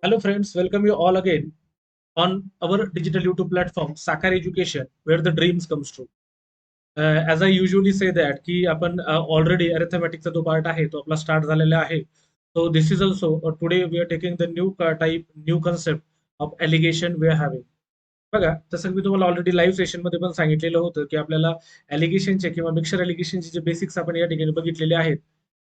Hello, friends. Welcome you all again on our digital YouTube platform, Sakar Education, where the dreams comes true. As I usually say that की आपण already arithmeticचा जो part आहे तो आपला start झालेला आहे. So this is also today we are taking the new concept of allegation we are having. बघा, जसं मी तुम्हाला ऑलरेडी लाईव्ह सेशन मध्ये पण सांगितलेलं होतं की आपल्याला एलिगेशनचे किंवा मिक्सर एलिगेशनचे जे बेसिक्स आपण या ठिकाणी बघितलेले आहेत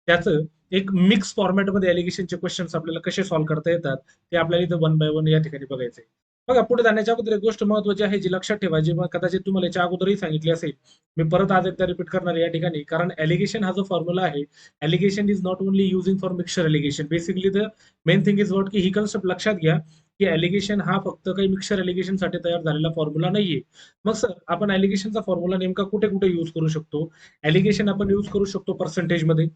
त्याचं एक मिक्स फॉर्मॅटमध्ये एलिगेशनचे क्वेश्चन्स आपल्याला कसे सॉल्व्ह करता येतात ते आपल्याला इथं वन बाय वन या ठिकाणी बघायचंय. बघा, पुढे जाण्याच्या अगोदर एक गोष्ट महत्वाची आहे जी लक्षात ठेवा, जी मग कदाचित तुम्हाला याच्या अगोदरही सांगितली असेल. मी परत आज एकदा रिपीट करणार आहे या ठिकाणी, कारण एलिगेशन हा जो फॉर्म्युला आहे, alligation is not only using for mixer alligation. Basically the main thing is what की ही कन्सेप्ट लक्षात घ्या की एलिगेशन हा फक्त काही मिक्सर एलिगेशनसाठी तयार झालेला फॉर्म्युला नाहीये. मग सर, आपण एलिगेशनचा फॉर्म्युला नेमका कुठे कुठे यूज करू शकतो? एलिगेशन आपण यूज करू शकतो पर्सेंटेजमध्ये,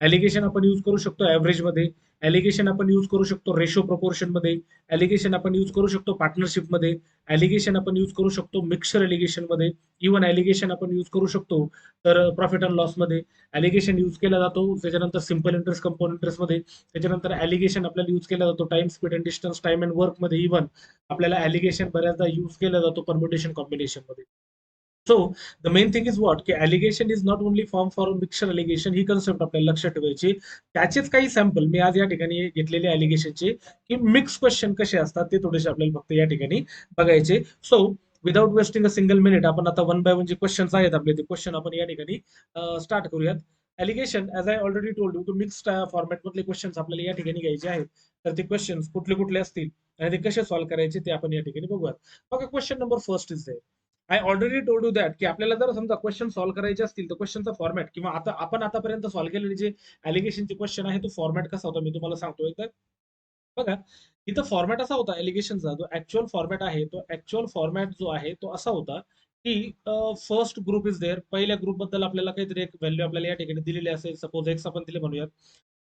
एलिगेशन आपण यूज करू शकतो ॲव्हरेजमध्ये, एलिगेशन आपण यूज करू शकतो रेशो प्रपोर्शनमध्ये, एलिगेशन आपण यूज करू शकतो पार्टनरशिपमध्ये, एलिगेशन आपण यूज करू शकतो मिक्सर एलिगेशनमध्ये, इव्हन एलिगेशन आपण यूज करू शकतो तर प्रॉफिट अँड लॉसमध्ये एलिगेशन यूज केला जातो. त्याच्यानंतर सिम्पल इंटरेस्ट, कंपाऊंड इंटरेस्टमध्ये, त्याच्यानंतर एलिगेशन आपल्याला यूज केला जातो time, speed and distance, time and वर्कमध्ये. इव्हन आपल्याला एलिगेशन बऱ्याचदा यूज केला जातो परम्युटेशन कॉम्बिनेशनमध्ये. So the main thing is what की alligation is not only form for mixer alligation. ही कन्सेप्ट आपल्याला लक्षात ठेवायची. त्याचेच काही सॅम्पल मी आज या ठिकाणी घेतलेले एलिगेशनचे की मिक्स क्वेश्चन कसे असतात ते थोडेसे आपल्याला फक्त या ठिकाणी बघायचे. So without wasting a single minute आपण आता वन बाय वन जे क्वेश्चन्स आहेत आपले ते क्वेश्चन आपण या ठिकाणी स्टार्ट करूयात. Alligation as I already told you, mixed format मधले क्वेश्चन्स आपल्याला या ठिकाणी घ्यायचे आहेत. तर ते क्वेश्चन्स कुठले कुठले असतील आणि ते कसे सॉल्व्ह करायचे ते आपण या ठिकाणी बघूयात. बघा, question number first is I already told you that की आपल्याला जर समजा क्वेश्चन सॉल्व्ह करायचे असतील तर क्वेश्चनचा फॉर्मॅट किंवा आता आपण आतापर्यंत सॉल्व्ह केलेले जे एलिगेशनचे क्वेश्चन आहे तो फॉर्मॅट कसा होता मी तुम्हाला सांगतो एकदा. बघा, इथं फॉर्मॅट असा होता एलिगेशनचा, जो ऍक्च्युअल फॉर्मॅट आहे तो ऍक्च्युअल फॉर्मॅट जो आहे तो असा होता की फर्स्ट ग्रुप इज देअर. पहिल्या ग्रुप बद्दल आपल्याला काहीतरी एक व्हॅल्यू आपल्याला या ठिकाणी दिलेली असेल, सपोज एक्स आपण दिले म्हणूयात.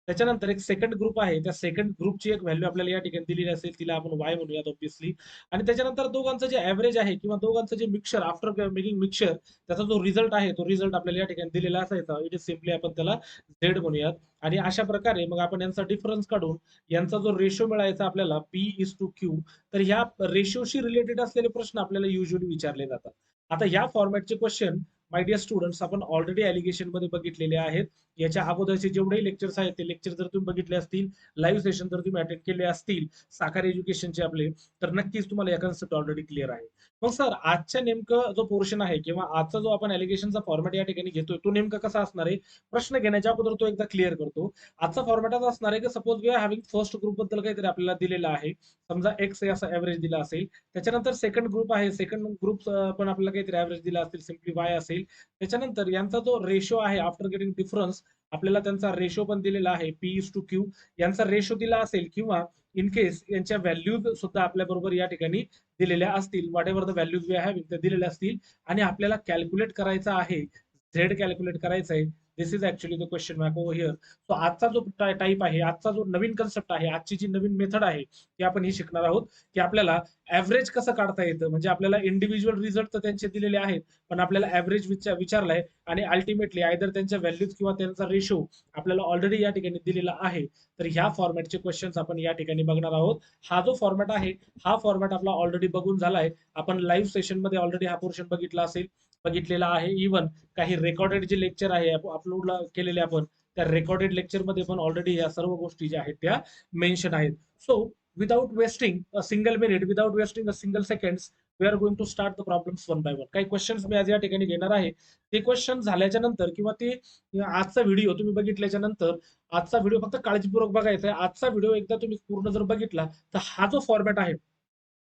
त्याच्यानंतर एक सेकंड ग्रुप आहे, त्या सेकंड ग्रुपची एक व्हॅल्यू आपल्याला या ठिकाणी दिलेली असेल, तिला आपण वाय म्हणूयात ऑब्विसली. आणि त्याच्यानंतर दोघांचं जे ऍव्हरेज आहे किंवा दोघांचं जे मिक्सर आफ्टर मेकिंग मिक्सर, त्याचा जो रिझल्ट आहे तो रिझल्ट आपल्याला या ठिकाणी दिलेला असायचा. इट इज सिम्पली आपण त्याला झेड म्हणूयात. आणि अशा प्रकारे मग आपण यांचा डिफरन्स काढून यांचा जो रेशो मिळायचा आपल्याला पी इज टू क्यू, तर ह्या रेशोशी रिलेटेड असलेले प्रश्न आपल्याला युजली विचारले जातात. आता या फॉर्मॅटचे क्वेश्चन माय डिअर स्टुडंट्स आपण ऑलरेडी एलिगेशन मध्ये बघितलेले आहेत. याच्या अगोदरचे जेवढेही लेक्चर्स आहेत ते लेक्चर जर तुम्ही बघितले असतील, लाईव्ह सेशन जर तुम्ही अटेंड केले असतील साकार एज्युकेशनचे आपले, तर नक्कीच तुम्हाला या कन्सेप्ट ऑलरेडी क्लिअर आहे. मग सर, आजच्या नेमकं जो पोर्शन आहे किंवा आजचा जो आपण एलिगेशनचा फॉर्मॅट या ठिकाणी घेतोय तो नेमका कसा असणार आहे, प्रश्न घेण्याच्या अगोदर तो एकदा क्लिअर करतो. आजचा फॉर्मॅट असा असणार आहे की suppose we are having first group बद्दल काहीतरी आपल्याला दिलेलं आहे. समजा एक्स हे असं ऍव्हरेज दिला असेल. त्याच्यानंतर सेकंड ग्रुप आहे, सेकंड ग्रुप पण आपल्याला काहीतरी ऍव्हरेज दिला असेल, सिम्पली वाय असेल. त्याच्यानंतर यांचा जो रेशो आहे आफ्टर गेटिंग डिफरन्स, आपल्याला त्यांचा रेशो पण दिलेला आहे पी इज टू क्यू. यांचा रेशो दिला असेल किंवा इन केस यांच्या व्हॅल्यूज सुद्धा आपल्या बरोबर या ठिकाणी दिलेल्या असतील, whatever the values we have त्या दिलेल्या असतील. आणि आपल्याला कॅल्क्युलेट करायचा आहे, झेड कॅल्क्युलेट करायचा आहे. This is actually the question mark over here. So आजचा जो टाईप आहे, आजचा जो नवीन कन्सेप्ट आहे, आजची जी नवीन मेथड आहे ती आपण ही शिकणार आहोत की आपल्याला ऍव्हरेज कसं काढता येतं. म्हणजे आपल्याला इंडिव्हिज्युअल रिझल्ट तर त्यांचे दिलेले आहेत, पण आपल्याला ऍव्हरेज विचारलाय आणि अल्टिमेटली आयदर त्यांच्या व्हॅल्यूज किंवा त्यांचा रेशो आपल्याला ऑलरेडी या ठिकाणी दिलेला आहे. तर ह्या फॉर्मॅटचे क्वेश्चन्स आपण या ठिकाणी बघणार आहोत. हा जो फॉर्मॅट आहे हा फॉर्मॅट आपला ऑलरेडी बघून झालाय. आपण लाईव्ह सेशन मध्ये ऑलरेडी हा पोर्शन बघितला असेल, बघितलेला आहे. इव्हन काही रेकॉर्डेड जे लेक्चर आहे अपलोड केलेले आपण, त्या रेकॉर्डेड लेक्चर मध्ये पण ऑलरेडी या सर्व गोष्टी ज्या आहेत त्या मेन्शन आहेत. So without wasting a single minute, without wasting a single seconds, we are going to start the problems one by one. काही क्वेश्चन्स मी आज या ठिकाणी घेणार आहे. ते क्वेश्चन झाल्याच्या नंतर किंवा ते आजचा व्हिडिओ तुम्ही बघितल्याच्या नंतर, आजचा व्हिडिओ फक्त काळजीपूर्वक बघायचा आहे. आजचा व्हिडिओ एकदा तुम्ही पूर्ण जर बघितला तर हा जो फॉर्मॅट आहे,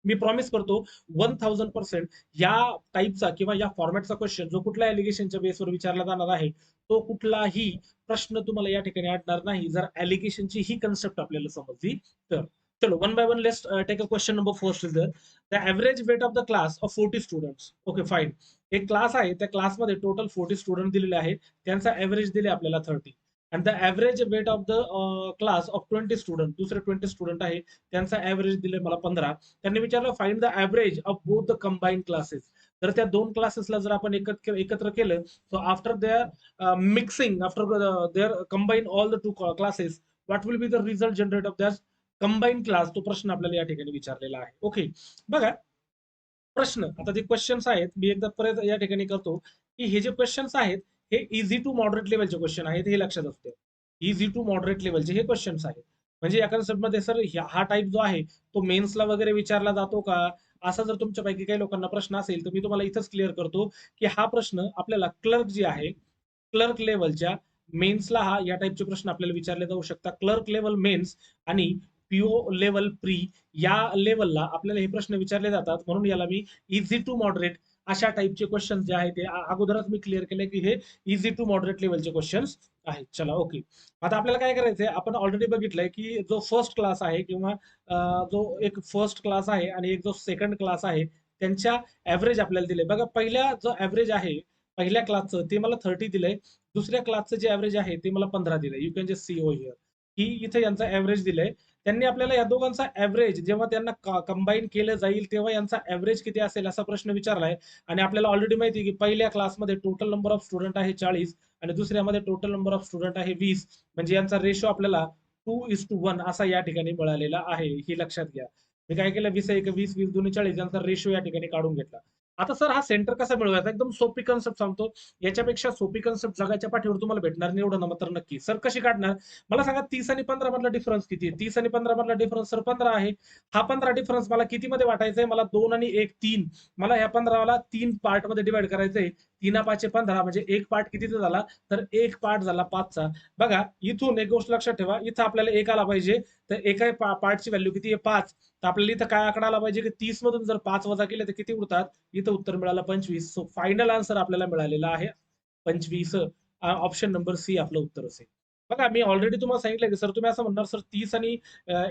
मी प्रॉमिस करतो 1000% या टाईपचा किंवा या फॉर्मॅटचा क्वेश्चन जो कुठल्या एलिगेशनच्या बेसवर विचारला जाणार आहे, तो कुठलाही प्रश्न तुम्हाला या ठिकाणी अडणार नाही जर एलिगेशनची ही कन्सेप्ट आपल्याला समजली तर. चलो one by one let's take a question number first is there. The average weight of the class of 40 students. Okay fine. एक क्लास आहे, त्या क्लासमध्ये टोटल 40 स्टुडंट दिलेले आहेत. त्यांचा ऍव्हरेज दिले आपल्याला 30. And the average weight of the class of 20 student, दुसरे 20 स्टुडंट आहे, त्यांचा ऍव्हरेज दिले मला 15. त्यांनी विचारलं find the average of both the combine classes. तर त्या दोन क्लासेसला जर आपण एकत्र केलं, so after their mixing, after their combine all the two classes, what will be the result generate of that combine class तो प्रश्न आपल्याला या ठिकाणी विचारलेला आहे. ओके. बघा प्रश्न आता जे क्वेश्चन्स आहेत मी एकदा परत या ठिकाणी करतो की हे जे क्वेश्चन्स आहेत हे इझी टू मॉडरेट लेवलचे क्वेश्चन आहेत हे लक्षात असते. इझी टू मॉडरेट लेवलचे हे क्वेश्चन्स आहेत. म्हणजे या कन्सेप्टमध्ये सर हा टाईप जो आहे तो मेन्सला वगैरे विचारला जातो का, असा जर तुमच्यापैकी काही लोकांना प्रश्न असेल तर मी तुम्हाला इथंच क्लिअर करतो की हा प्रश्न आपल्याला क्लर्क जी आहे क्लर्क लेवलच्या मेन्सला हा या टाईपचे प्रश्न आपल्याला विचारले जाऊ शकतात. क्लर्क लेवल मेन्स आणि पीओ लेवल प्री या लेवलला आपल्याला हे प्रश्न विचारले जातात. म्हणून याला मी इझी टू मॉडरेट अशा टाईपचे क्वेश्चन जे आहेत ते अगोदरच मी क्लिअर केले की हे इझी टू मॉडरेट लेवलचे क्वेश्चन्स आहेत. चला ओके. आता आपल्याला काय करायचंय, आपण ऑलरेडी बघितलंय की जो फर्स्ट क्लास आहे किंवा जो एक फर्स्ट क्लास आहे आणि एक जो सेकंड क्लास आहे त्यांच्या ऍव्हरेज आपल्याला दिले. बघा पहिल्या जो ऍव्हरेज आहे पहिल्या क्लासचं ते मला 30 दिलंय. दुसऱ्या क्लासचं जे ऍव्हरेज आहे ते मला 15 दिलंय. You can just see over here की इथे यांचा ऍव्हरेज दिलंय. त्यांनी आपल्याला या दोघांचा ऍव्हरेज जेव्हा त्यांना कंबाईन केलं जाईल तेव्हा यांचा ऍव्हरेज किती असेल असा प्रश्न विचारलाय. आणि आपल्याला ऑलरेडी माहिती आहे की पहिल्या क्लासमध्ये टोटल नंबर ऑफ स्टुडंट आहे 40 आणि दुसऱ्यामध्ये टोटल नंबर ऑफ स्टुडंट आहे 20. म्हणजे यांचा रेशो आपल्याला 2:1 असा या ठिकाणी मिळालेला आहे. ही लक्षात घ्या. मी काय केलं 20 1 20 20 2 40 यांचा रेशो या ठिकाणी काढून घेतला. आता सर हा सेंटर कसा मिळवायचा, एकदम सोपी कन्सेप्ट सांगतो. याच्यापेक्षा सोपी कन्सेप्ट जगाच्या पाठीवर तुम्हाला भेटणार नाही एवढं ना मात्र नक्की. सर कशी काढणार मला सांगा. 30 आणि 15 मधला डिफरन्स किती आहे? 30 आणि 15 मधला डिफरन्स सर 15 आहे. हा 15 डिफरन्स मला किती मध्ये वाटायचा आहे? मला 2 आणि 1 3. मला ह्या 15 3 पार्ट मध्ये डिवाइड करायचंय. 3 5 15 म्हणजे एक पार्ट कितीचा झाला तर एक पार्ट झाला 5चा. बघा इथून एक गोष्ट लक्षात ठेवा, इथं आपल्याला 1 आला पाहिजे तर एका पार्टची व्हॅल्यू किती आहे 5. तर आपल्याला इथं काय आकडा आला पाहिजे की 30 मधून जर 5 वजा केले तर किती उरतात. इथं उत्तर मिळालं 25. सो फायनल आन्सर आपल्याला मिळालेला आहे 25. ऑप्शन नंबर सी आपलं उत्तर असेल. बघा मी ऑलरेडी तुम्हाला सांगितलं की सर तुम्ही असं म्हणणार सर 30 आणि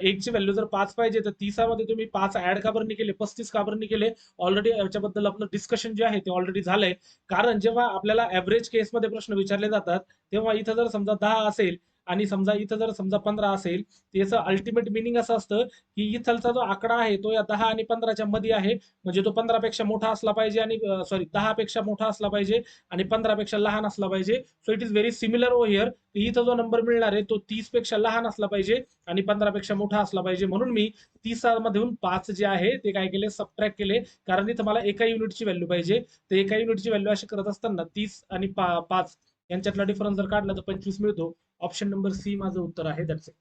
1 ची व्हॅल्यू जर 5 पाहिजे तर 30 मध्ये तुम्ही 5 ऍड का बरं नाही केले, 35 का बरं नाही केले. ऑलरेडी याच्याबद्दल आपलं डिस्कशन जे आहे ते ऑलरेडी झालंय. कारण जेव्हा आपल्याला ऍव्हरेज केसमध्ये प्रश्न विचारले जातात तेव्हा इथं जर समजा 10 असेल आणि समजा इथं जर समजा 15 असेल त्याचं अल्टिमेट मिनिंग असं असतं की इथलचा जो आकडा आहे तो या 10 आणि 15च्या मध्ये आहे. म्हणजे तो 15 पेक्षा मोठा असला पाहिजे आणि सॉरी 10 पेक्षा मोठा असला पाहिजे आणि 15 पेक्षा लहान असला पाहिजे. So it is very similar over here. इथं जो नंबर मिळणार आहे तो 30 पेक्षा लहान असला पाहिजे आणि 15 पेक्षा मोठा असला पाहिजे. म्हणून मी 30 मधून 5 जे आहे ते काय केले सबट्रॅक्ट केले. कारण इथं मला एका युनिटची व्हॅल्यू पाहिजे. तर एका युनिटची व्हॅल्यू अशी करत असताना 30 आणि 5 यांच्यातला डिफरन्स जर काढला तर 25 मिळतो. ऑप्शन नंबर सी माझं उत्तर आहे. That's it.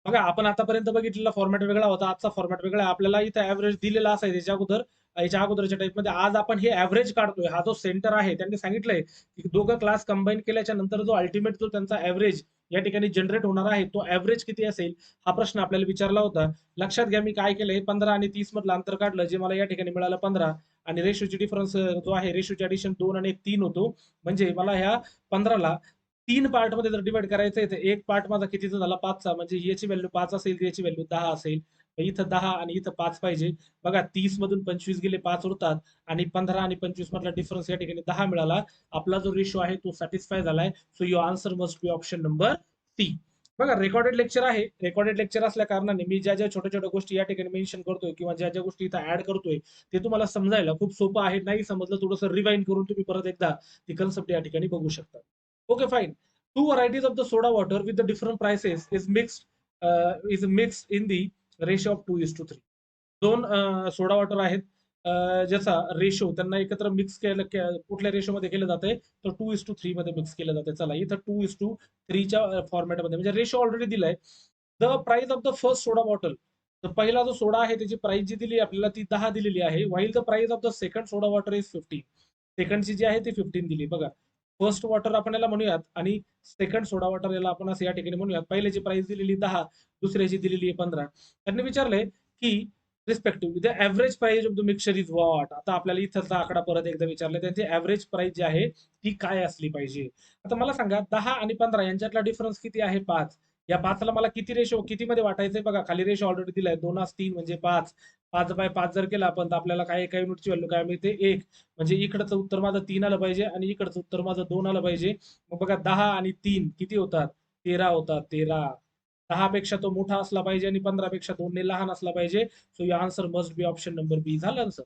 बघा आपण आतापर्यंत बघितलेला फॉर्मॅट वेगळा होता, आजचा फॉर्मॅट वेगळा आहे. आपल्याला इथं ऍव्हरेज दिलेला असायचा याच्या अगोदरच्या टाईपमध्ये. आज आपण हे ऍव्हरेज काढतोय. हा जो सेंटर आहे त्यांनी सांगितलंय की दोघं क्लास कंबाईन केल्याच्या नंतर जो अल्टिमेट जो त्यांचा ऍव्हरेज या ठिकाणी जनरेट होणार आहे तो ऍव्हरेज किती असेल हा प्रश्न आपल्याला विचारला होता. लक्षात घ्या मी काय केलंय 15 आणि 30 मधलं अंतर काढलं जे मला या ठिकाणी मिळालं 15. आणि रेशोची डिफरन्स जो आहे रेशोची ऍडिशन 2 आणि 1 3 होतो. म्हणजे मला ह्या 15ला 3 पार्ट मध्ये जर डिवाइड करायचं तर एक पार्ट माझा कितीचा झाला 5चा. म्हणजे याची व्हॅल्यू 5 असेल याची व्हॅल्यू 10 असेल. इथं 10 आणि इथं 5 पाहिजे. बघा 30 मधून 25 गेले 5 उरतात आणि 15 आणि 25 मधला डिफरन्स या ठिकाणी 10 मिळाला. आपला जो रेशो आहे तो सॅटिस्फाय झालाय. So your answer must be option number C. बघा रेकॉर्डेड लेक्चर आहे. रेकॉर्डेड लेक्चर असल्या कारणाने मी ज्या ज्या छोट्या छोट्या गोष्टी या ठिकाणी मेन्शन करतोय किंवा ज्या ज्या गोष्टी इथं ऍड करतोय ते तुम्हाला समजायला खूप सोपं आहे. नाही समजलं थोडंसं रिवाइंड करून तुम्ही परत एकदा ती कन्सेप्ट या ठिकाणी बघू शकता. Okay fine. Two varieties of the soda water with the different prices is mixed in the ratio of 2:3. दोन सोडा वॉटर आहेत ज्याचा रेशो त्यांना एकत्र मिक्स केलं कुठल्या रेशोमध्ये केलं जातंय तर 2:3 मध्ये मिक्स केलं जाते. चला इथं 2:3च्या फॉर्मॅटमध्ये म्हणजे रेशो ऑलरेडी दिलाय. The price of the first soda bottle. तर पहिला जो सोडा आहे त्याची प्राइस जी दिली आपल्याला ती 10 दिलेली आहे. While the price of the second soda water is 15. सेकंडची जी आहे ती 15 दिली. बघा फर्स्ट वॉटर आपण याला म्हणूयात आणि सेकंड सोडा वॉटर याला आपण असं या ठिकाणी म्हणूयात. पहिल्याची प्राइस दिलेली 10, दुसऱ्याची दिलेली आहे 15. त्यांनी विचारलंय की respective the average price of the mixture is what. आता आपल्याला इथलचा आकडा परत एकदा विचारला त्यांची ऍव्हरेज प्राइस जी आहे ती काय असली पाहिजे. आता मला सांगा 10 आणि 15 यांच्यातला डिफरन्स किती आहे 5. या 5ला मला किती रेशो किती मध्ये वाटायचंय बघा खाली रेशो ऑलरेडी दिलाय 2:3 म्हणजे 5. 5/5 जर केला आपण तर आपल्याला काय एका युनिटची व्हॅल्यू काय मिळते 1. म्हणजे इकडचं उत्तर माझं 3 आलं पाहिजे आणि इकडचं उत्तर माझं 2 आलं पाहिजे. मग बघा 10 आणि 3 किती होतात 13 होतात 13. 10 पेक्षा तो मोठा असला पाहिजे आणि 15 पेक्षा 2 ने लहान असला पाहिजे. So your answer must be option number B झालं आन्सर.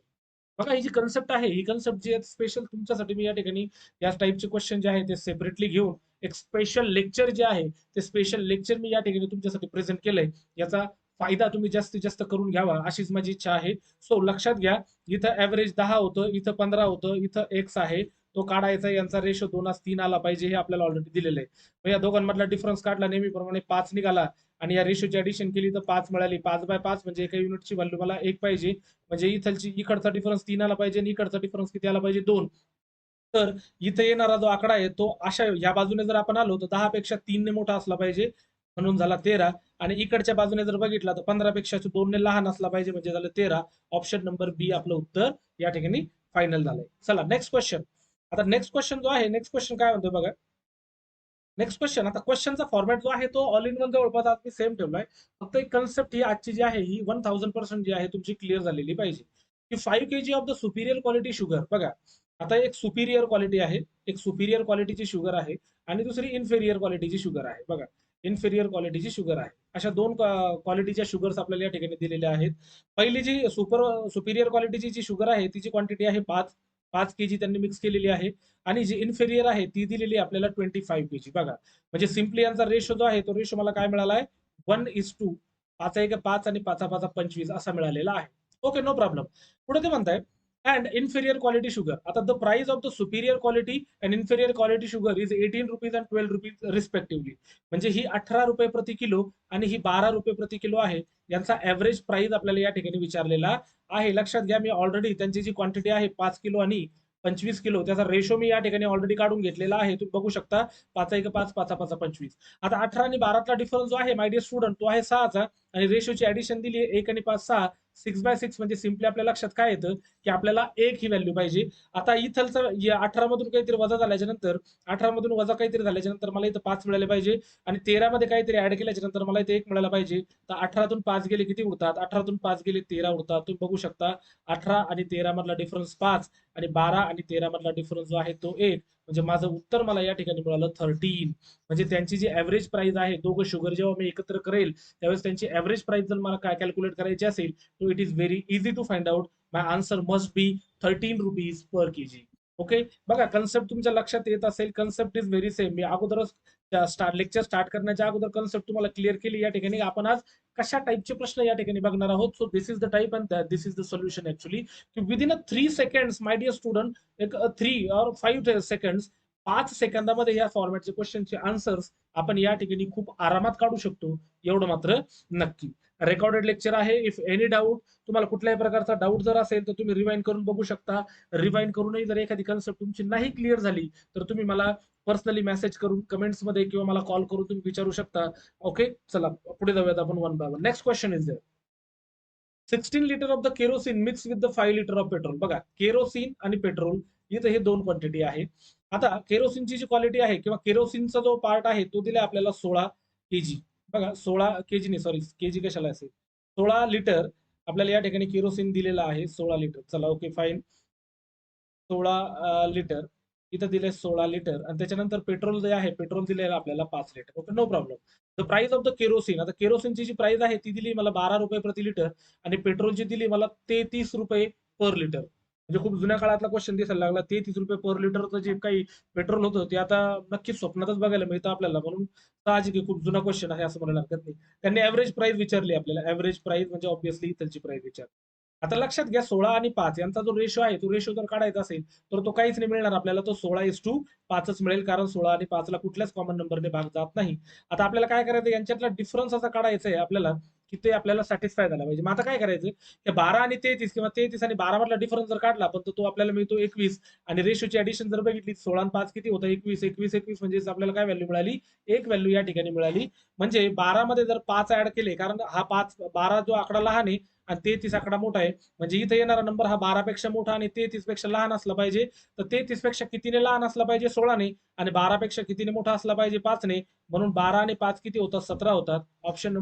बघा ही जी कन्सेप्ट आहे, ही कन्सेप्ट जी आहे स्पेशल तुमच्यासाठी मी या ठिकाणी या टाईपचे क्वेश्चन जे आहे ते सेपरेटली घेऊन एक स्पेशल लेक्चर जे आहे ते स्पेशल लेक्चर मी या ठिकाणी तुमच्यासाठी प्रेझेंट केलंय. याचा फायदा तुम्ही जास्तीत जास्त करून घ्यावा अशीच माझी इच्छा आहे. सो लक्षात घ्या, इथं ऍव्हरेज 10 होतं, इथं 15 होतं, इथं एक्स आहे तो काढायचा. यांचा रेशो 2:3 आला पाहिजे हे आपल्याला ऑलरेडी दिलेलं आहे. मग या दोघांमधला डिफरन्स काढला नेहमीप्रमाणे 5 निघाला आणि या रेशोची ऍडिशन केली तर 5 मिळाली. 5/5 म्हणजे एका युनिटची व्हॅल्यू मला 1 पाहिजे. म्हणजे इकडचा डिफरन्स 3 आला पाहिजे आणि इकडचा डिफरन्स किती आला पाहिजे 2. तर इथे येणारा जो आकडा आहे तो अशा या बाजूने जर आपण आलो तर 10 पेक्षा 3 ने मोठा असला पाहिजे, म्हणून झाला 13. आणि इकडच्या बाजूने जर बघितला तर 15 पेक्षा 2 ने लहान असला पाहिजे, म्हणजे झालं 13. ऑप्शन नंबर बी आपलं उत्तर या ठिकाणी फायनल झालंय. चला नेक्स्ट क्वेश्चन. आता नेक्स्ट क्वेश्चन जो आहे, नेक्स्ट क्वेश्चन काय म्हणतोय बघा. नेक्स्ट क्वेश्चन, आता क्वेश्चनचा फॉर्मॅट जो आहे तो ऑल इन वन जवळपास आज मी सेम ठेवलाय. फक्त एक कन्सेप्ट ही आजची जी आहे ही 1000% जी आहे तुमची क्लिअर झालेली पाहिजे. की 5 kg of the superior quality sugar. बघा आता एक सुपिरियर क्वालिटी आहे, एक सुपिरियर क्वालिटीची शुगर आहे आणि दुसरी इन्फेरियर क्वालिटीची शुगर आहे. बघा इन्फेरियर क्वालिटीची शुगर आहे. अशा दोन क्वालिटीच्या शुगर्स आपल्याला या ठिकाणी दिलेल्या आहेत. पहिली जी सुपिरियर क्वालिटीची जी शुगर आहे तिची क्वांटिटी आहे 5 kg त्यांनी मिक्स केलेली आहे. आणि जी इन्फेरियर आहे ती दिलेली आपल्याला 25 kg. बघा म्हणजे सिम्पली यांचा रेशो जो आहे तो रेशो मला काय मिळाला आहे, 1:5. 5 आणि 5 25 असा मिळालेला आहे. Okay, no problem. पुढे ते म्हणताय अँड इन्फेरियर क्वालिटी शुगर. आता the price of the superior quality and inferior quality sugar is 18 rupees and 12 rupees respectively. म्हणजे ही 18 रुपये प्रति किलो आणि ही 12 रुपये प्रति किलो आहे. यांचा ऍव्हरेज प्राइस आपल्याला या ठिकाणी विचारलेला आहे. लक्षात घ्या, मी ऑलरेडी त्यांची जी क्वांटिटी आहे 5 किलो आणि 25 किलो त्याचा रेशो मी या ठिकाणी ऑलरेडी काढून घेतलेला आहे. तुम्ही बघू शकता 5 1 5 5 5 25. आता 18 आणि 12 डिफरन्स जो आहे माय डिअर स्टुडंट तो आहे 6चा आणि रेशोची ऍडिशन दिली आहे 1 आणि 5 6. 6/6 म्हणजे सिम्पली आपल्या लक्षात काय येतं की आपल्याला 1 ही व्हॅल्यू पाहिजे. आता इथलचं 18 मधून काहीतरी वजा झाल्याच्या नंतर 18 मधून वजा काहीतरी झाल्याच्या नंतर मला इथं 5 मिळाले पाहिजे आणि 13 मध्ये काहीतरी ऍड केल्याच्या नंतर मला इथे 1 मिळाला पाहिजे. तर 18तून 5 गेले किती उरतात, 18तून 5 गेले 13 उरतात. तुम्ही बघू शकता 18 आणि 13 मधला डिफरन्स 5 आणि 12 आणि 13 मधला डिफरन्स जो आहे तो 1. म्हणजे माझं उत्तर मला या ठिकाणी मिळालं 13. म्हणजे त्यांची जी ऍव्हरेज प्राइस आहे, दोघं शुगर जेव्हा मी एकत्र करेल त्यावेळेस त्यांची ऍव्हरेज प्राइस जर मला काय कॅल्क्युलेट करायची असेल तो it is very easy to find out. My answer must be 13 rupees per kg. Okay, बघा कन्सेप्ट तुमच्या लक्षात येत असेल. Concept is very same. मी अगोदरच लेक्चर स्टार्ट करण्याच्या अगोदर कन्सेप्ट तुम्हाला क्लिअर केली. या ठिकाणी आपण आज कशा टाईपचे प्रश्न या ठिकाणी बघणार आहोत. So this is the type and this is the solution actually. Within 3 seconds my dear student, एक 3 और 5 सेकंड्स, 5 सेकंदामध्ये या फॉर्मॅटचे क्वेश्चनचे आन्सर्स आपण या ठिकाणी खूप आरामात काढू शकतो, एवढं मात्र नक्की. रेकॉर्डेड लेक्चर आहे. इफ एनी डाऊट, तुम्हाला कुठल्याही प्रकारचा डाऊट जर असेल तर तुम्ही रिवाइंड करून बघू शकता. रिवाइंड करूनही जर एखादी कन्सेप्ट तुमची नाही क्लिअर झाली तर तुम्ही मला पर्सनली मेसेज करून कमेंट्समध्ये किंवा मला कॉल करून तुम्ही विचारू शकता. ओके, चला पुढे जाऊयात आपण one by one. Next question is 16 litre of the kerosene mix with the 5 litre of petrol. बघा केरोसिन आणि पेट्रोल इथं हे दोन क्वांटिटी आहे. आता केरोसिनची जी क्वालिटी आहे किंवा केरोसिनचा जो पार्ट आहे तो दिला आपल्याला 16 केजी. बघा 16 केजी नाही, सॉरी केजी कशाला असेल, 16 लिटर आपल्याला या ठिकाणी केरोसिन दिलेला आहे 16 लिटर. चला ओके फाईन, 16 लिटर इथं दिले 16 लिटर आणि त्याच्यानंतर पेट्रोल जे आहे पेट्रोल दिलेलं आपल्याला 5 litre. Okay, no problem. The price of the kerosene. आता केरोसिनची जी प्राइस आहे ती दिली मला 12 रुपये प्रति लिटर आणि पेट्रोलची दिली मला 33 रुपये पर लिटर. म्हणजे खूप जुन्या काळातला क्वेश्चन दिसायला लागला. 33 रुपये पर लिटरचं जे काही पेट्रोल होतं ते आता नक्कीच स्वप्नातच बघायला मिळतं आपल्याला. म्हणून साहजिक आहे, खूप जुना क्वेश्चन आहे असं म्हणायला हरकत नाही. त्यांनी ऍव्हरेज प्राइस विचारली आपल्याला. ऍव्हरेज प्राइस म्हणजे ऑब्व्हियसली त्यांची प्राइस विचारली. आता लक्षात घ्या 16 आणि 5 यांचा जो रेशो आहे तो रेशो जर काढायचा असेल तर तो काहीच नाही मिळणार आपल्याला. तो 16:5च मिळेल, कारण 16 आणि 5 ला कुठल्याच कॉमन नंबरने भाग जात नाही. आता आपल्याला काय करायचं, यांच्यातला डिफरन्स असा काढायचा आहे आपल्याला की ते आपल्याला सॅटिस्फाय झाला पाहिजे. मग आता काय करायचं, हे 12 आणि 33 किंवा 33 आणि 12 मधला डिफरन्स जर काढला पण तो आपल्याला मिळतो 21 आणि रेशोची ऍडिशन जर बघितली 16 आणि 5 किती होतं 21. 21 म्हणजे आपल्याला काय व्हॅल्यू मिळाली, एक व्हॅल्यू या ठिकाणी मिळाली. म्हणजे 12 मध्ये जर 5 ऍड केले, कारण हा 12 जो आकडा लहान आहे आणि 33 आकडा मोठा आहे, म्हणजे इथे येणारा नंबर हा 12 पेक्षा मोठा आणि 33 पेक्षा लहान असला पाहिजे. तर 33 पेक्षा कितीने लहान असला पाहिजे, 16ने, आणि 12 पेक्षा कितीने मोठा असला पाहिजे, 5ने. म्हणून 12 आणि 5 किती होतात, 17 होतात. ऑप्शन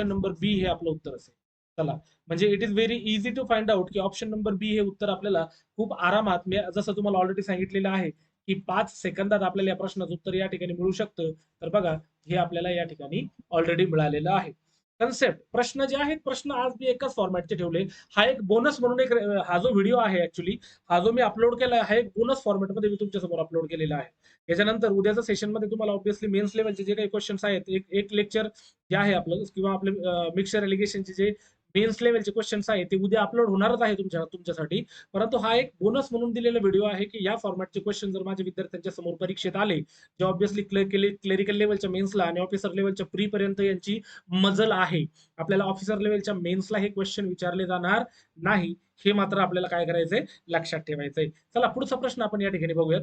नंबर बी हे आपलं उत्तर असेल. चला, म्हणजे it is very easy to find out की ऑप्शन नंबर बी हे उत्तर आपल्याला खूप आरामात, मी जसं तुम्हाला ऑलरेडी सांगितलेलं आहे की 5 सेकंदात आपल्याला या प्रश्नाचं उत्तर या ठिकाणी मिळू शकतं. तर बघा हे आपल्याला या ठिकाणी ऑलरेडी मिळालेलं आहे. कन्सेप्ट प्रश्न जे आहेत, प्रश्न आज मी एकाच फॉर्मॅटचे ठेवले. हा एक बोनस म्हणून एक हा जो व्हिडिओ आहे ऍक्च्युली, हा जो मी अपलोड केला हा एक बोनस फॉर्मॅटमध्ये मी तुमच्यासमोर अपलोड केलेला आहे. याच्यानंतर उद्याच्या सेशनमध्ये तुम्हाला ऑब्व्हियसली मेन्स लेवलचे जे काही क्वेश्चन्स आहेत, एक एक लेक्चर जे आहे आपलं किंवा आपले मिक्सर एलिगेशनचे जे मेन्स लेवलचे क्वेश्चन्स आहेत ते उद्या अपलोड होणारच आहे तुमच्यासाठी. परंतु हा एक बोनस म्हणून दिलेला व्हिडिओ आहे की या फॉर्मॅटचे क्वेश्चन जर माझ्या विद्यार्थ्यांच्या समोर परीक्षेत आले, जे ऑब्व्हियसली क्लेरिकल लेवलच्या मेन्सला आणि ऑफिसर लेवलच्या प्री पर्यंत यांची मजल आहे. आपल्याला ऑफिसर लेवलच्या मेन्सला हे क्वेश्चन विचारले जाणार नाही, हे मात्र आपल्याला काय करायचंय, लक्षात ठेवायचंय. चला पुढचा प्रश्न आपण या ठिकाणी बघूयात.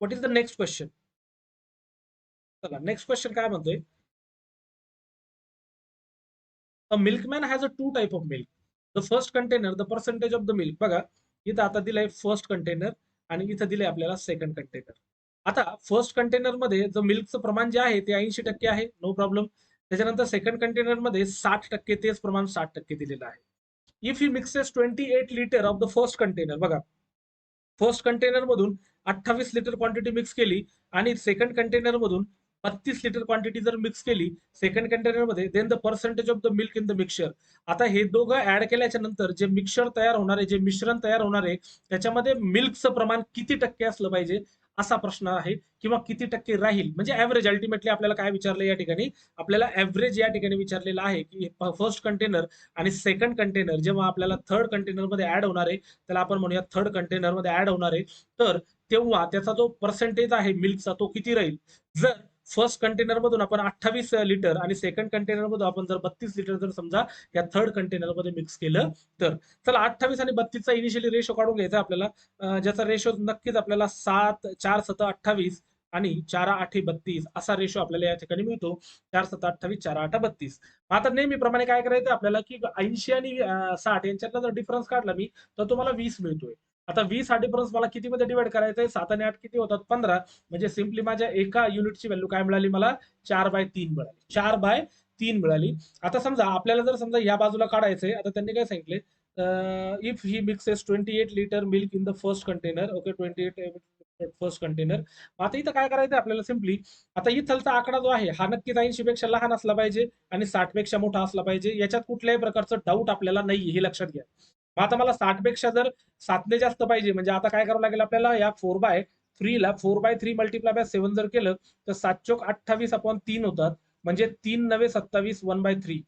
What is the next question? चला नेक्स्ट क्वेश्चन काय म्हणतोय, a milkman has a two type of milk. The first container, the percentage of the milk. बघा इथं आता दिलंय फर्स्ट कंटेनर आणि इथं दिलंय आपल्याला सेकंड कंटेनर. आता फर्स्ट कंटेनर मध्ये जो मिल्कचं प्रमाण जे आहे ते 80% आहे, नो प्रॉब्लेम. त्याच्यानंतर सेकंड कंटेनर मध्ये 60% तेच प्रमाण 60% दिलेलं आहे. If he mixes 28 litre of the first container, बघा फर्स्ट कंटेनर मधून 28 लिटर क्वांटिटी मिक्स केली आणि सेकंड कंटेनर मधून 32 लिटर क्वांटिटी जर मिक्स केली सेकंड कंटेनर मध्ये, then the percentage of the milk in the mixture. आता हे दोघं ऍड केल्याच्या नंतर जे मिक्सचर तयार होणार आहे, जे मिश्रण तयार होणार आहे, त्याच्यामध्ये मिल्कचं प्रमाण किती टक्के असलं पाहिजे असा प्रश्न आहे, किंवा किती टक्के राहील, म्हणजे ऍव्हरेज. अल्टिमेटली आपल्याला काय विचारलं या ठिकाणी, आपल्याला ऍव्हरेज या ठिकाणी विचारलेलं आहे की फर्स्ट कंटेनर आणि सेकंड कंटेनर जेव्हा आपल्याला थर्ड कंटेनर मध्ये ऍड होणार आहे, त्याला आपण म्हणूया थर्ड कंटेनर मध्ये ऍड होणार आहे, तर तेव्हा त्याचा जो पर्सेंटेज आहे मिल्कचा तो किती राहील. जर फर्स्ट कंटेनर मधून आपण 28 लिटर आणि सेकंड कंटेनर मधून आपण जर 32 लिटर जर समजा या थर्ड कंटेनर मध्ये मिक्स केलं तर, चला 28 आणि 32चा इनिशियली रेशो काढून घ्यायचा आपल्याला, ज्याचा रेशो नक्कीच आपल्याला 4 7 28 आणि 4 8 32 असा रेशो आपल्याला या ठिकाणी मिळतो. 4 7 28 4 8 32. आता नेहमीप्रमाणे काय करायचं आपल्याला की 80 आणि 60 यांच्यातला जर डिफरन्स काढला मी, तर तुम्हाला 20 मिळतोय. आता 20 हा डिफरन्स मला किती मध्ये डिवाइड करायचा आहे, 7 आणि 8 किती होतात, 15. म्हणजे सिम्पली माझ्या एका युनिटची व्हॅल्यू काय मिळाली मला, 4/3 मिळाली. 4/3 मिळाली. आता समजा आपल्याला जर समजा या बाजूला काढायचंय, आता त्यांनी काय सांगितले, if he mixes 28 litre milk in the first container, okay 28 first container. आता इथं काय करायचं आपल्याला सिम्पली, आता इथलचा आकडा जो आहे हा नक्कीच 80 पेक्षा लहान असला पाहिजे आणि 60 पेक्षा मोठा असला पाहिजे, याच्यात कुठल्याही प्रकारचं डाऊट आपल्याला नाही, हे लक्षात घ्या. मग आता मला 60 पेक्षा जर 7ने जास्त पाहिजे, म्हणजे आता काय करावं लागेल आपल्याला, या 4/3 मल्टिप्लाय बाय 7 जर केलं तर 7 चोक 28/3 होतात, म्हणजे 3 9 27 1/3.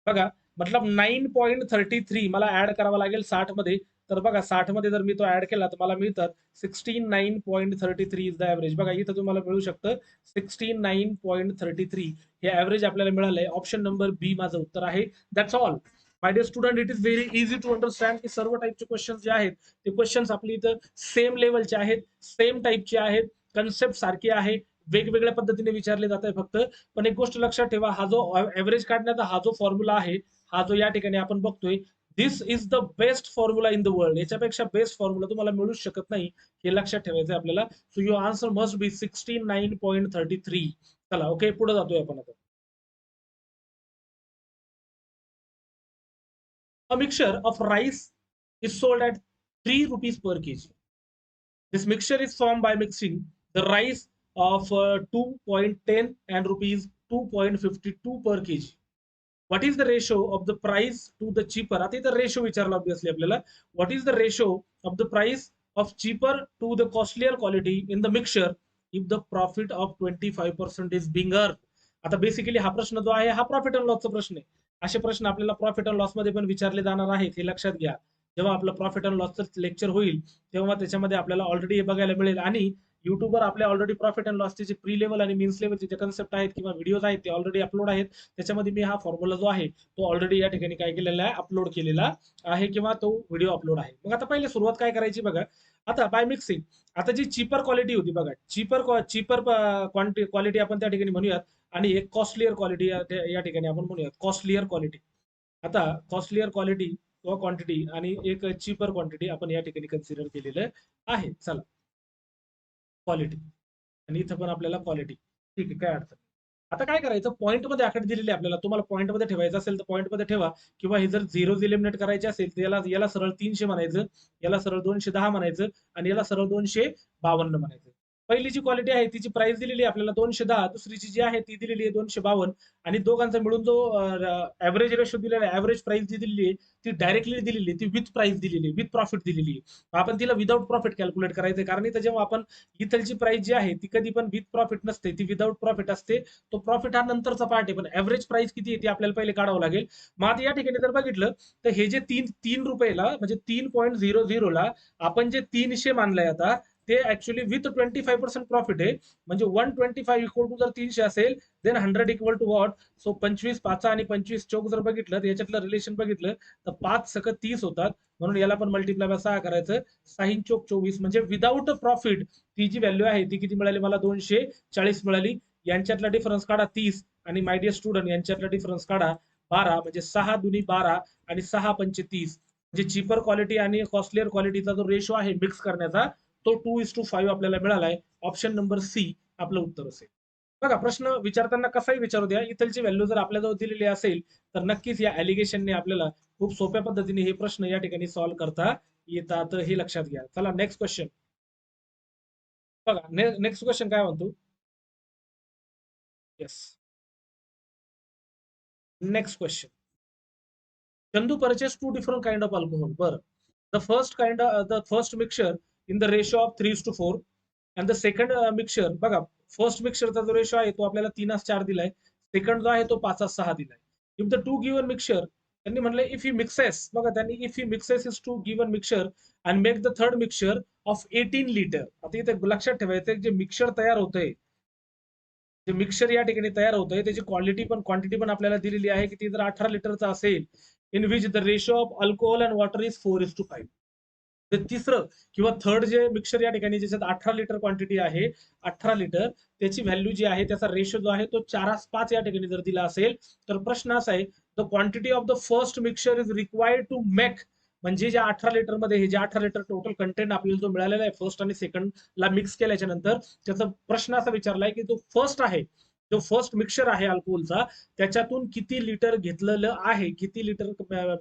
बघा मतलब 9.33 मला ऍड करावा लागेल 60 मध्ये. तर बघा 60 मध्ये जर मी तो ऍड केला तर मला मिळतात 69.33 इज द ऍव्हरेज. बघा इथं तुम्हाला मिळू शकतं 69.33 हे ऍव्हरेज आपल्याला मिळालंय. ऑप्शन नंबर बी माझं उत्तर आहे. That's all my dear student. It is very easy to understand की सर्व टाईपचे क्वेश्चन जे आहेत ते क्वेश्चन्स आपली इथं सेम लेवलचे आहेत, सेम टाईपचे आहेत, कन्सेप्ट सारखे आहे, वेगवेगळ्या पद्धतीने विचारले जात आहे फक्त. पण एक गोष्ट लक्षात ठेवा, हा जो ऍव्हरेज काढण्याचा हा जो फॉर्म्युला आहे, हा जो या ठिकाणी आपण बघतोय, this is the best formula in the world. याच्यापेक्षा बेस्ट फॉर्म्युला तुम्हाला मिळू शकत नाही, हे लक्षात ठेवायचं आपल्याला. So your answer must be 69.33. चला ओके, पुढे जातोय आपण आता. A mixture of rice is sold at 3 rupees per kg. This mixture is formed by mixing the rice of 2.10 and rupees 2.52 per kg. What is the ratio of the price to the cheaper? आता इथं ratio विचारला obviously आपल्याला. What is the ratio of the price of cheaper to the costlier quality in the mixture if the profit of 25% is being earned? आता basically हा प्रश्न जो आहे हा प्रॉफिट अँड लॉसचा प्रश्न आहे. असे प्रश्न आपल्याला प्रॉफिट अँड लॉस मध्ये पण विचारले जाणार आहेत, हे लक्षात घ्या. जेव्हा आपलं प्रॉफिट अँड लॉसचं लेक्चर होईल तेव्हा त्याच्यामध्ये आपल्याला ऑलरेडी हे बघायला मिळेल. आणि युट्यूबवर आपल्या ऑलरेडी प्रॉफिट अँड लॉसचे जे प्री लेवल आणि मीन्स लेवलचे जे कन्सेप्ट आहेत किंवा व्हिडिओज आहेत ते ऑलरेडी अपलोड आहेत. त्याच्यामध्ये मी हा फॉर्म्युला जो आहे तो ऑलरेडी या ठिकाणी काय केलेला आहे, अपलोड केलेला आहे किंवा तो व्हिडिओ अपलोड आहे. मग आता पहिले सुरुवात काय करायची बघा. आता बाय मिक्सिंग, आता जी चीपर क्वालिटी होती बघा, चीपर क्वालिटी आपण त्या ठिकाणी म्हणूयात, आणि एक कॉस्टलियर क्वालिटी या ठिकाणी आपण म्हणूयात कॉस्टलियर क्वालिटी. आता कॉस्टलियर क्वालिटी किंवा क्वांटिटी आणि एक चीपर क्वांटिटी आपण या ठिकाणी कन्सिडर केलेलं आहे. चला क्वालिटी, आणि इथं पण आपल्याला क्वालिटी, ठीक आहे, काय अडचण. आता काय करायचं, पॉईंट मध्ये आकडे दिलेले आपल्याला, तुम्हाला पॉईंट मध्ये ठेवायचं असेल तर पॉईंट मध्ये ठेवा, किंवा हे जर झिरो इलिमिनेट करायचे असेल तर याला सरळ 300 म्हणायचं, याला सरळ 210 म्हणायचं आणि याला सरळ 252 म्हणायचं. पहिली जी क्वालिटी आहे तिची प्राइस दिलेली आहे आपल्याला 210, दुसरीची जी आहे ती दिलेली आहे 252 आणि दोघांचा मिळून जो ऍव्हरेज रेशो दिलेला आहे, ऍव्हरेज प्राइस जी दिलेली आहे ती डायरेक्टली दिलेली आहे, ती विथ प्राइस दिलेली आहे, विथ प्रॉफिट दिलेली आहे. आपण तिला विदाउट प्रॉफिट कॅल्क्युलेट करायचं कारण इथं जेव्हा आपण इथलची प्राइस जी आहे ती कधी पण विथ प्रॉफिट नसते, ती विदाउट प्रॉफिट असते. तो प्रॉफिट हा नंतरचा पार्ट आहे, पण ऍव्हरेज प्राइस किती आहे ती आपल्याला पहिले काढावं लागेल. मग आता या ठिकाणी जर बघितलं तर हे जे तीन तीन रुपयाला म्हणजे 3.00 ला आपण जे 300 मानलंय आता ते ऍक्च्युअली विथ 25% प्रॉफिट आहे. म्हणजे 125 इक्वल टू जर 300 असेल then 100 equal to what. So 25 पाचा आणि 25 चौक जर बघितलं तर याच्यातलं रिलेशन बघितलं तर 5 सक 30 होतात. म्हणून याला पण मल्टिप्लाय बाय 6 करायचं. 6 चौक 24 म्हणजे विदाउट प्रॉफिट ती जी व्हॅल्यू आहे ती किती मिळाली मला 240 मिळाली. यांच्यातला डिफरन्स काढा 30 आणि माय डिअर स्टुडंट यांच्यातला डिफरन्स काढा 12 म्हणजे 6 दुनी 12 आणि 6 पंचे 30. म्हणजे चीपर क्वालिटी आणि कॉस्टलियर क्वालिटीचा जो रेशो आहे मिक्स करण्याचा तो 2:5 आपल्याला मिळालाय. ऑप्शन नंबर सी आपलं उत्तर असेल. बघा प्रश्न विचारताना कसाही विचारू द्या, इथलची व्हॅल्यू जर आपल्याजवळ दिलेली असेल तर नक्कीच या ॲलिगेशनने आपल्याला खूप सोप्या पद्धतीने हे प्रश्न या ठिकाणी सॉल्व्ह करता येतात हे लक्षात घ्या. चला नेक्स्ट क्वेश्चन बघा. नेक्स्ट क्वेश्चन काय म्हणतो. Yes, next question. Chandu purchased two different kind of alcohol. But the first mixture in the ratio of 3:4 and the second mixture बघा फर्स्ट मिक्सरचा जो रेशो आहे तो आपल्याला 3:4 दिलाय. सेकंड जो आहे तो 5:6 दिलाय. If the two given mixer त्यांनी म्हणलं इफ ही मिक्सेस बघा त्यांनी if he mixes is two given mixer and make the third mixer of 18 litre. आता इथे लक्षात ठेवायचं जे मिक्सर तयार होतंय जे मिक्सर या ठिकाणी तयार होतंय त्याची क्वांटिटी पण आपल्याला दिलेली आहे की ती जर 18 लिटरचा असेल in which the ratio of alcohol and water is 4:5. तर तिसरं किंवा थर्ड जे मिक्सर या ठिकाणी ज्याच्यात 18 लिटर क्वांटिटी आहे 18 लिटर त्याची व्हॅल्यू जी आहे त्याचा रेशो जो आहे तो 4:5 या ठिकाणी जर दिला असेल तर प्रश्न असा आहे the quantity of the first mixer is required to make. म्हणजे ज्या 18 लिटर मध्ये हे जे 18 लिटर टोटल कंटेंट आपल्याला जो मिळालेला आहे फर्स्ट आणि सेकंड ला मिक्स केल्याच्या नंतर त्याचा प्रश्न असा विचारलाय की जो फर्स्ट आहे जो फर्स्ट मिक्सर आहे अल्कोहोलचा त्याच्यातून किती लिटर घेतलेलं आहे किती लिटर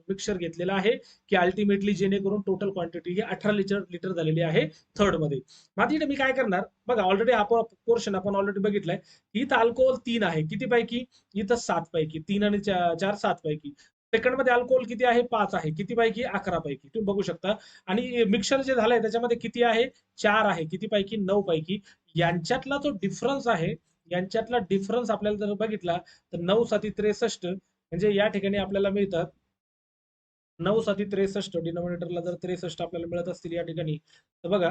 मिक्सर घेतलेलं आहे की अल्टिमेटली जेणेकरून टोटल क्वांटिटी ही 18 लिटर झालेली आहे थर्ड मध्ये. मग इथे मी काय करणार बघा ऑलरेडी हा पोर्शन आपण ऑलरेडी बघितलाय. इथं अल्कोहोल 3 आहे किती पैकी इथं 7 पैकी 3 आणि 4 7 पैकी. सेकंड मध्ये अल्कोहोल किती आहे 5 आहे किती पैकी 11 पैकी तुम्ही बघू शकता. आणि मिक्सर जे झालंय त्याच्यामध्ये किती आहे 4 आहे किती पैकी 9 पैकी. यांच्यातला जो डिफरन्स आहे यांच्यातला डिफरन्स आपल्याला जर बघितला तर 9×7=63 म्हणजे या ठिकाणी आपल्याला मिळतात 9×7=63. डिनॉमिनेटरला जर 63 आपल्याला मिळत असतील या ठिकाणी तर बघा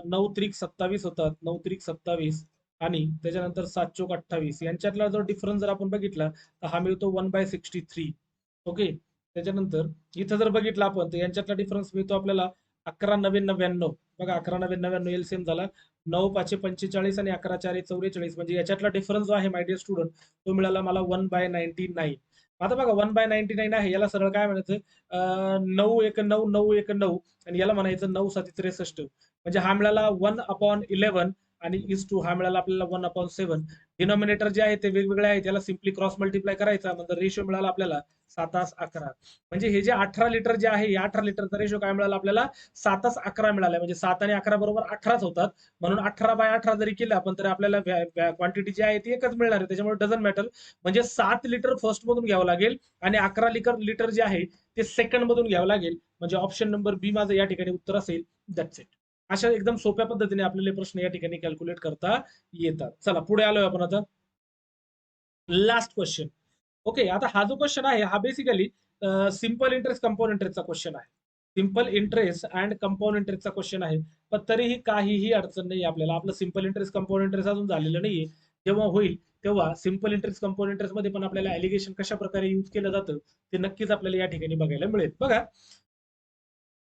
9×3=27 होतात 9×3=27 आणि त्याच्यानंतर 7×4=28 यांच्यातला जो डिफरन्स जर आपण बघितला तर हा मिळतो 1/63. ओके. त्याच्यानंतर इथं जर बघितलं आपण तर यांच्यातला डिफरन्स मिळतो आपल्याला 11×9=99. बघा 11×9=99 एलसीएम झाला 9×5=45 आणि 11×4=44 म्हणजे याच्यातला डिफरन्स जो आहे माय डिअर स्टुडंट तो मिळाला मला 1/99. आता बघा 1/99 आहे याला सरळ काय म्हणायचं 9×1=9 आणि याला म्हणायचं 9×7=63 म्हणजे हा मिळाला 1/11 आणि इज टू हा मिळाला आपल्याला 1/7. डिनॉमिनेटर जे आहे ते वेगवेगळे आहे त्याला सिम्पली क्रॉस मल्टिप्लाय करायचा म्हणजे रेशो मिळाला आपल्याला 7:11. म्हणजे हे जे 18 लिटर जे आहे या 18 लिटरचा रेशो काय मिळाला आपल्याला 7:11 मिळाला. म्हणजे 7 आणि 11 बरोबर 18च होतात. म्हणून 18/18 जरी केलं आपण तर आपल्याला क्वांटिटी जी आहे ती एकच मिळणार आहे त्याच्यामुळे डझंट मॅटर. म्हणजे 7 लिटर फर्स्ट मधून घ्यावं लागेल आणि 11 लिटर जे आहे ते सेकंड मधून घ्यावं लागेल. म्हणजे ऑप्शन नंबर बी माझं या ठिकाणी उत्तर असेल. That's it. अशा एकदम सोप्या पद्धतीने आपल्याला प्रश्न या ठिकाणी कॅल्क्युलेट करता येतात. चला पुढे आलोय आपण आता लास्ट क्वेश्चन. ओके. आता हा जो क्वेश्चन आहे हा बेसिकली सिंपल इंटरेस्ट कंपाऊंड इंटरेस्टचा क्वेश्चन आहे. सिंपल इंटरेस्ट अँड कंपाऊंड इंटरेस्टचा क्वेश्चन आहे. पण तरीही काहीही अडचण नाही आपल्याला. आपलं सिंपल इंटरेस्ट कंपाऊंड इंटरेस्ट अजून झालेलं नाहीये. जेव्हा होईल तेव्हा सिंपल इंटरेस्ट कंपाऊंड इंटरेस्ट मध्ये पण आपल्याला ॲलिगेशन कशा प्रकारे यूज केलं जातं ते नक्कीच आपल्याला या ठिकाणी बघायला मिळेल. बघा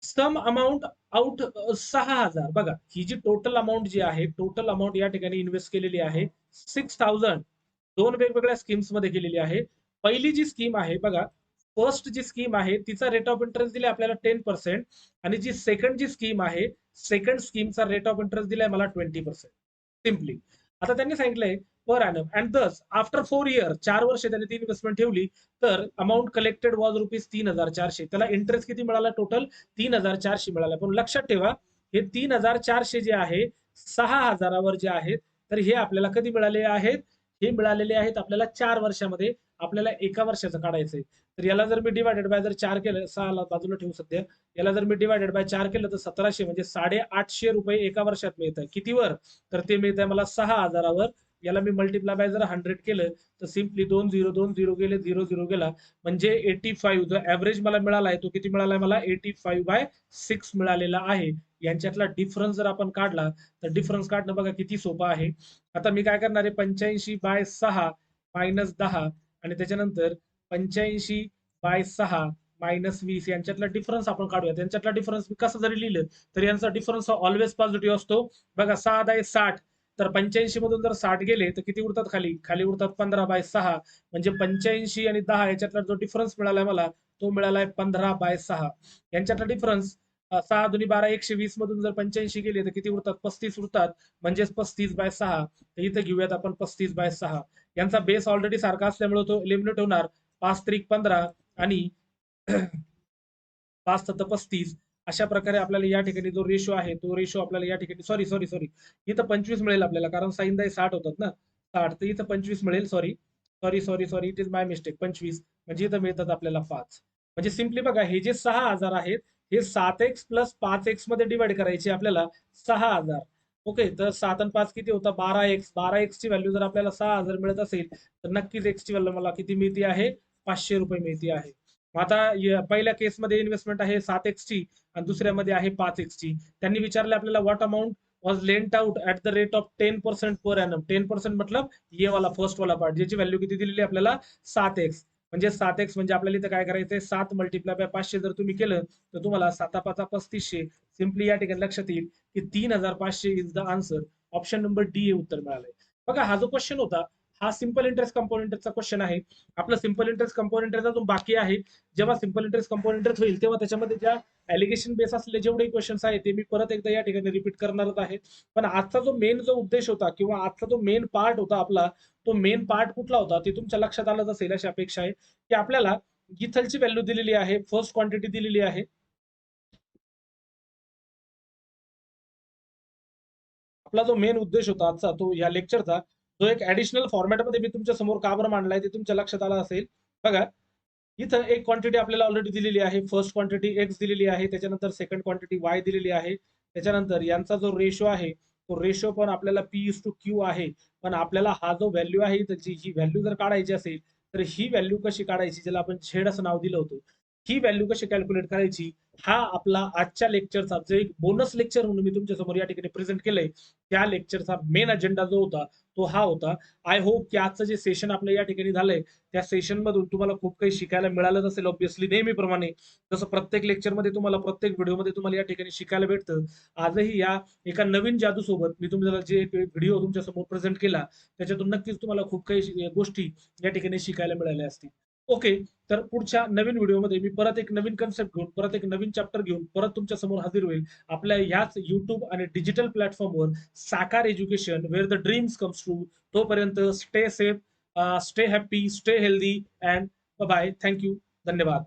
सम अमाऊंट आउट 6,000. बघा ही जी टोटल अमाऊंट जी आहे टोटल अमाऊंट या ठिकाणी इन्व्हेस्ट केलेली आहे 6,000 दोन वेगवेगळ्या स्कीम्स मध्ये केलेली आहे. पहिली जी स्कीम आहे बघा फर्स्ट जी स्कीम आहे तिचा रेट ऑफ इंटरेस्ट दिलाय आपल्याला 10% आणि जी सेकंड जी स्कीम आहे सेकंड स्कीमचा रेट ऑफ इंटरेस्ट दिलाय मला 20%. सिम्पली आता त्यांनी सांगितलंय पर ॲनम अँड दस आफ्टर 4 इयर 4 वर्ष त्यांनी ती इन्व्हेस्टमेंट ठेवली तर अमाऊंट कलेक्टेड वॉज ₹3,400. त्याला इंटरेस्ट किती मिळाला टोटल 3,400 मिळाला. पण लक्षात ठेवा हे 3,400 जे आहे 6,000 जे आहेत, तर हे आपल्याला कधी मिळाले आहेत? हे मिळालेले आहेत आपल्याला 4 वर्षामध्ये. आपल्याला एका वर्षाचं काढायचंय. तर याला जर मी डिव्हायडेड बाय जर 4 केलं, 6 ला बाजूला ठेवू सध्या. याला जर मी डिव्हायडेड बाय 4 केलं तर 1700 म्हणजे ₹850 एका वर्षात मिळतं. कितीवर? तर ते मिळतंय मला 6,000 वर. याला मी मल्टिप्लाय बाय जर 100 केलं तर सिम्पली 2 0 2 0 गेले, 0 0 गेला, म्हणजे 85 जो ऍव्हरेज मला मिळाला आहे तो किती मिळालाय मला? 85/6 मिळालेला आहे. यांच्यातला डिफरन्स जर आपण काढला तर डिफरन्स काढणं बघा किती सोपं आहे. आता मी काय करणार आहे? 85/6 मायनस 10 आणि त्याच्यानंतर 85/6 मायनस 20 यांच्यातला डिफरन्स आपण काढूया. त्यांच्यातला डिफरन्स मी कसं जरी लिहिलं तर यांचा डिफरन्स ऑलवेज पॉझिटिव्ह असतो. बघा 6 10 60, तर 85 मधून जर 60 गेले तर किती उरतात खाली? खाली उरतात 15/6, म्हणजे 85 आणि 10 याच्यातला जो डिफरन्स मिळालाय मला तो मिळालाय 15/6. यांच्यातला डिफरन्स 6 दुनी 12 120 मधून जर 85 गेले तर किती उरतात? 35 उरतात, म्हणजेच 35/6. तर इथं घेऊयात आपण 35/6. यांचा बेस ऑलरेडी सारखा असल्यामुळे तो एलिमिनेट होणार. 5 त्रिक 15 आणि 5 सत्ता 35. अशा प्रकारे आपल्याला या ठिकाणी जो रेशो आहे तो रेशो आपल्याला या ठिकाणी सॉरी सॉरी सॉरी इथं 25 मिळेल आपल्याला, कारण साईन दाई 60 होतात ना. 60 तर इथं 25 मिळेल. Sorry sorry sorry sorry it is my mistake. 25 म्हणजे इथं मिळतात आपल्याला 5. म्हणजे सिम्पली बघा हे जे 6,000 आहेत हे 7x प्लस 5x मध्ये डिवाइड करायचे आपल्याला 6,000. ओके, तर 7 आणि 5 किती होतं? 12x. 12x ची व्हॅल्यू जर आपल्याला 6,000 मिळत असेल तर नक्कीच x ची व्हॅल्यू मला किती मिळते आहे? ₹500 मिळते आहे. मग आता पहिल्या केसमध्ये इन्व्हेस्टमेंट आहे 7x ची आणि दुसऱ्यामध्ये आहे 5x ची. त्यांनी विचारले आपल्याला what amount was lent out at the rate of 10% per annum. 10% मतलब ये वाला फर्स्ट वाला पार्ट, ज्याची व्हॅल्यू किती दिलेली आपल्याला? 7x. म्हणजे 7x म्हणजे आपल्याला इथं काय करायचंय? 7 मल्टिप्लाय बाय 500 जर तुम्ही केलं तर तुम्हाला 7 5 3500. सिम्पली या ठिकाणी लक्षात येईल की 3,500 is the answer. Option number D हे उत्तर मिळालंय. बघा हा जो क्वेश्चन होता हा सिंपल इंटरेस्ट कंपाऊंड इंटरेस्टचा क्वेश्चन आहे. आपला सिंपल इंटरेस्ट कंपाऊंड इंटरेस्ट अजून बाकी आहे. जेव्हा सिंपल इंटरेस्ट कंपाऊंड इंटरेस्ट होईल तेव्हा त्याच्यामध्ये ज्या एलिगेशन बेस असलेले जेवढे क्वेश्चन्स आहेत ते मी परत एकदा या ठिकाणी रिपीट करणारच आहे. पण आजचा जो मेन जो उद्देश होता किंवा आजचा जो मेन पार्ट होता आपला, तो मेन पार्ट कुठला होता ते तुमच्या लक्षात आलंच असेल अशी अपेक्षा आहे. की आपल्याला इथलची व्हॅल्यू दिलेली आहे, फर्स्ट क्वांटिटी दिलेली आहे. आपला जो मेन उद्देश होता आजचा तो या लेक्चरचा, जो एक ऍडिशनल फॉर्मॅटमध्ये मी तुमच्या समोर का बरं मांडलाय ते तुमच्या लक्षात आलं असेल. बघा इथं एक क्वांटिटी आपल्याला ऑलरेडी दिलेली आहे. फर्स्ट क्वांटिटी एक्स दिलेली आहे, त्याच्यानंतर सेकंड क्वांटिटी वाय दिलेली आहे. त्याच्यानंतर यांचा जो रेशो आहे तो रेशो पण आपल्याला P/Q आहे. पण आपल्याला हा जो व्हॅल्यू आहे त्याची ही व्हॅल्यू जर काढायची असेल तर ही व्हॅल्यू कशी काढायची, ज्याला आपण झेड असं नाव दिलं होतं, ही व्हॅल्यू कशी कॅल्क्युलेट करायची, हा आपला आजच्या लेक्चरचा जो एक बोनस लेक्चर म्हणून मी तुमच्या समोर या ठिकाणी प्रेझेंट केलंय, त्या लेक्चरचा मेन अजेंडा जो होता तो हा होता. आय होप की आजचं जे सेशन आपलं या ठिकाणी झालंय त्या सेशन मधून तुम्हाला खूप काही शिकायला मिळालंच असेल. ऑब्व्हियसली नेहमीप्रमाणे जसं प्रत्येक लेक्चरमध्ये तुम्हाला प्रत्येक व्हिडिओमध्ये तुम्हाला या ठिकाणी शिकायला भेटतं, आजही या एका नवीन जादू सोबत मी तुम्हाला जे व्हिडिओ तुमच्या समोर प्रेझेंट केला त्याच्यातून नक्कीच तुम्हाला खूप काही गोष्टी या ठिकाणी शिकायला मिळाल्या असतील. ओके, तर पुढच्या नवीन व्हिडिओमध्ये मी परत एक नवीन कन्सेप्ट घेऊन परत एक नवीन चॅप्टर घेऊन परत तुमच्या समोर हजर होईल. आपल्या ह्याच युट्यूब आणि डिजिटल प्लॅटफॉर्मवर Sakar education where the dreams comes true. तोपर्यंत stay safe, stay happy, stay healthy and bye. Thank you. धन्यवाद.